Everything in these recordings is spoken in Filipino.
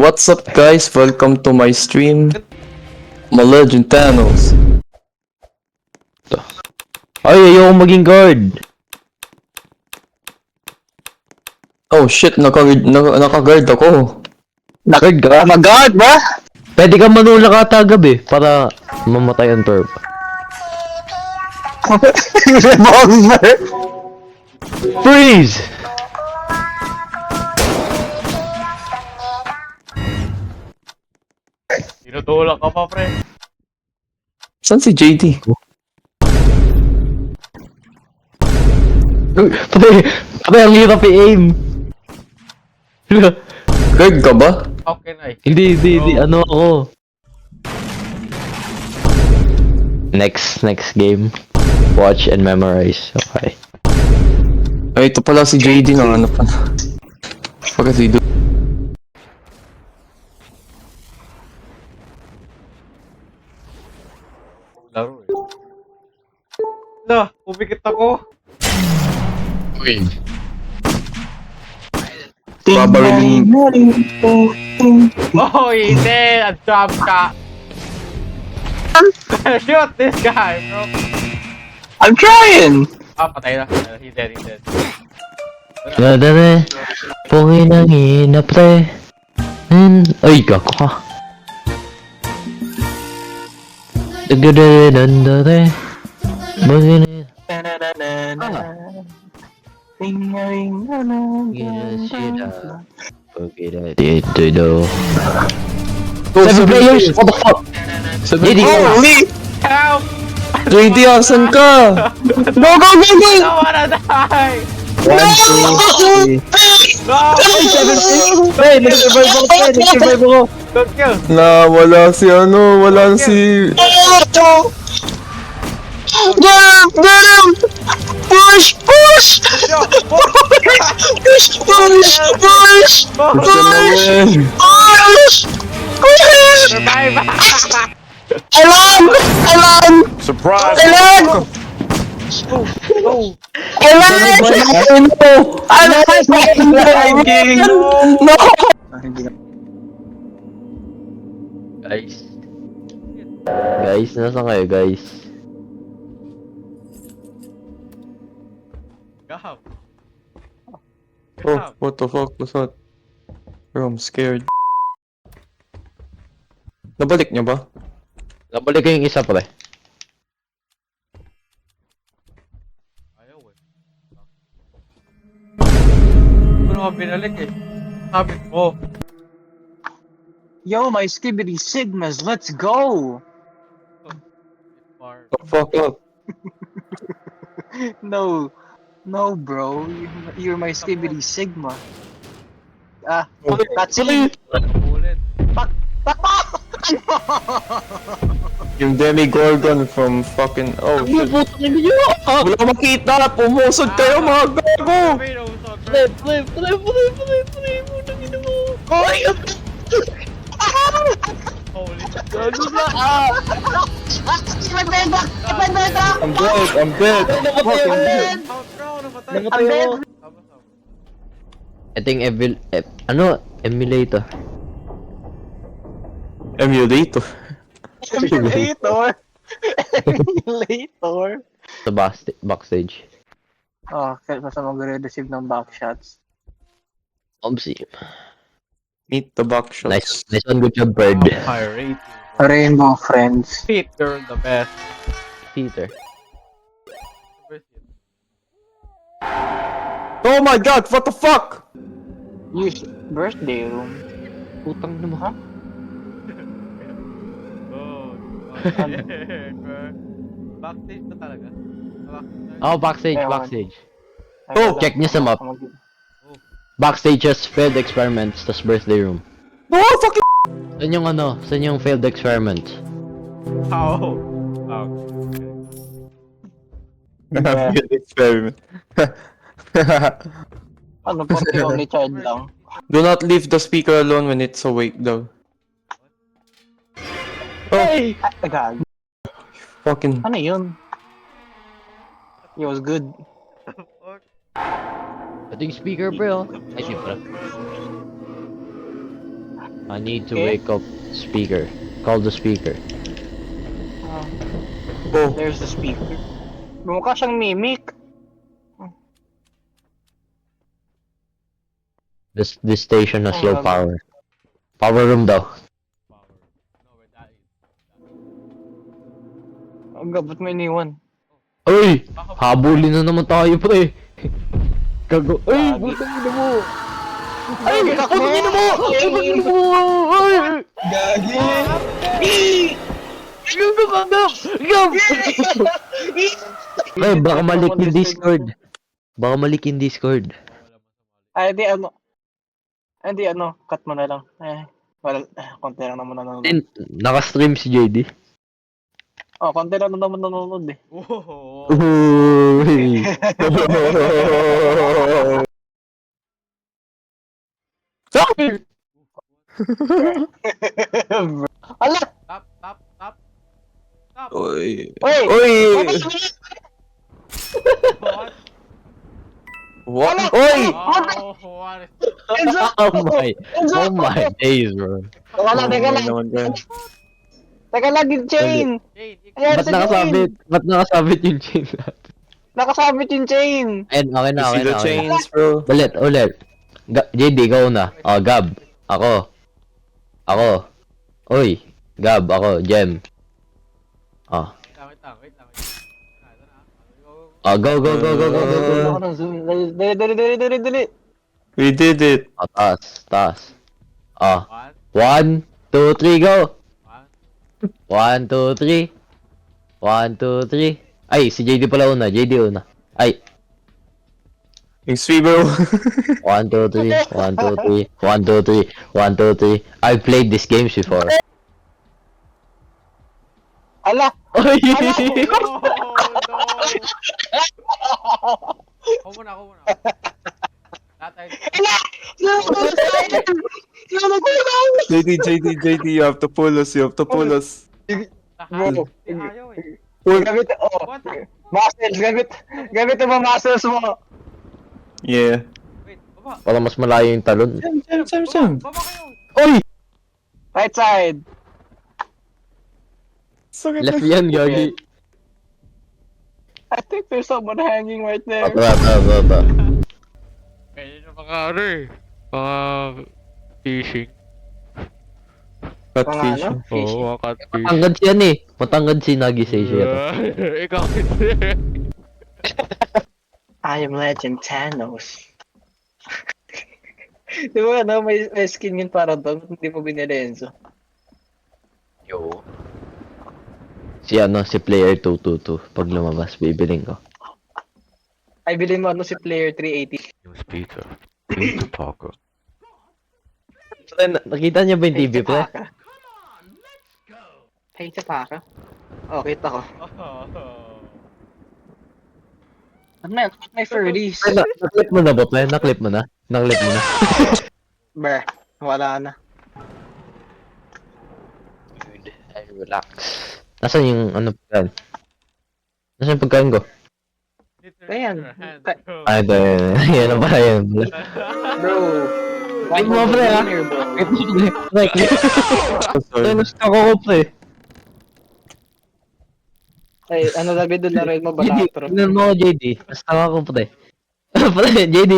What's up guys? Welcome to my stream. Legend Thanos. Ay, ayoko maging guard. Oh shit, naka-guard ako. Guard ka? Mag-guard ba? Pwede ka manula ka gabi para mamatay ang turf. Revolver! Freeze! Tinutulak ka pa, pre. Saan si JD? Patay ang hirap i-aim. Guard ka ba? Okay, nice. Hindi, ano ako. Next game. Watch and memorize. Okay. Ay, ito pala si JD na ano pa. Pagkasi do. Laro eh. Na, pumikit ako. Babariling. Oh, hindi! Ang trap ka! Shoot this guy, bro! I'm trying! Ah, patay na. He's dead. Dadare. Pungin ang ina, pre. Ay, gago ka. Dagadare, dandare. Bagay Seven players? What the fuck? JD, Holy! Help! JD, asan ka? Go! I don't wanna die! No! Hey, nag-survive ako. Don't kill! Wala si ano, wala si... Get him! Push! Yo! Push! Survive! Alarm! Surprise! Alarm! Go! No! Guys, nasaan kayo, guys? Gahap! Oh, what the fuck was that? Bro, I'm scared. Nabalik niya ba? Nabalik ko yung isa, pre. Ayaw eh. Ano ka binalik eh? Sabit mo. Yo, my Skibidi Sigmas, let's go! Far. The fuck up. No, bro. You're my Skibidi Sigma. That's it. Ulit. Yung Demigorgon from fucking... Oh shit. Wala makita! Pumusod kayo mga gago! Holy. I'm dead! Fucking dead! Namatay. Ito yung emulator. Emulator. Emulator. Sa backstage. Oh, kasi magre-receive ng backshots. Obsi. Meet the back Nice shots. one, good job, bird. Pirate. Rainbow Friends. Peter the best. Peter. Oh my god, what the fuck? Use birthday room. Putang na mo, ha? Backstage na talaga? Backstage, Ewan. backstage. Oh, check niyo sa map. Backstage's failed experiments, tas birthday room. Oh, fucking... Saan yung failed experiment? How? Good experiment. Ano po, only child lang. Do not leave the speaker alone when it's awake though. Hey! Agad. Fucking... Ano yun? It was good. Ito yung speaker, bro. Ay, siya pala. I need to Okay. wake up speaker. Call the speaker. Oh, There's the speaker. Mukha siyang mimic. This station has Oh, low grabe. power. Power room daw. Ang gabot mo iniwan. Uy! Habulin na naman tayo pre. Kago. Ay! Gagi. Butang ina mo! Ay, Butang ina mo! Butang ina mo! Ay! Gagi! Gab! Gab! Ay, baka malik yung Discord. Baka malik yung Discord. Ay, di ano. Ay, di ano. Cut mo na lang. Wala. Konti lang naman nanonood. Then, naka-stream si JD. Oh, konti lang naman nanonood eh. Oh. Uy! Ala! Tap, tap, tap. Tap. Uy. Uy! Uy! What? What? Uy! Oh, what is... Oh my days, bro. Wala, teka lang. naman ka. Teka lang yung chain. Jade, ikaw. Ayan, Ba't sa chain. nakasabit? Ba't nakasabit yung chain natin? Nakasabit yung chain. Ayun, okay na, You okay see the na, okay na. chains, bro? Ulit. JD, ikaw na. Oh, Gab. Ako. Uy. Gab, ako. Jem. Oh. Wait lang. Ito na. Oh, go. Ako ng zoom. Dali. We did it. Oh, taas. Oh. One, 1, 2, 3, go! one. 1, 2, 3. 1, 2, 3. Ay, si JD pala una. JD una. Ay. Yung sweet, bro. 1, 2, 3. 1, 2, 3. 1, 2, 3. 1, 2, 3. I've played these games before. Ala! Oy! Oh, no. Ako muna. Tatay. JD, you have to pull us. Bro. Ayaw eh. Gamit, oh. What the? Muscles, gamit yung mga muscles mo. Yeah. Wait, baba. Wala mas malayo yung talon. Sam. Baba kayo. Oy! Right side. Sakit Left na. yan, Gagi. I think there's someone hanging right there. Ba. Pwede na mga ano eh. Mga fishing. Catfishing. Oo, mga catfish. Matangad siya eh. Matangad si Nagi Seisha. Ikaw hindi. I am Legend Thanos. Di ba ano, may skin yun parang to, hindi mo binilenso. Yo. Si player 222. Pag lumabas, bibiling ko. Ay, bilhin mo ano si player 380. Yung speaker. Yung Paco. Nakita niya ba yung TV, pre? Hey, Chapaka. Oh, kita ko. Ano na, may furries. Naklip mo na ba, pre? Naklip mo na? Bruh, wala na. Dude, I relax. Nasaan yung ano pagkain? Nasaan yung pagkain ko? Ayan. Ay, ito. Yan na pala, yan. Bro. Wait mo, pre, ha? Here, bro. Ay, nasta ko, pre. Ay, ano lagay doon na rin mo, balatro. Tingnan mo, JD. Nasta ko, pre. Pre, JD,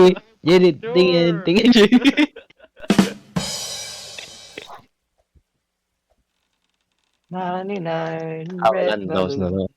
tingin, JD. Nani, Wala na,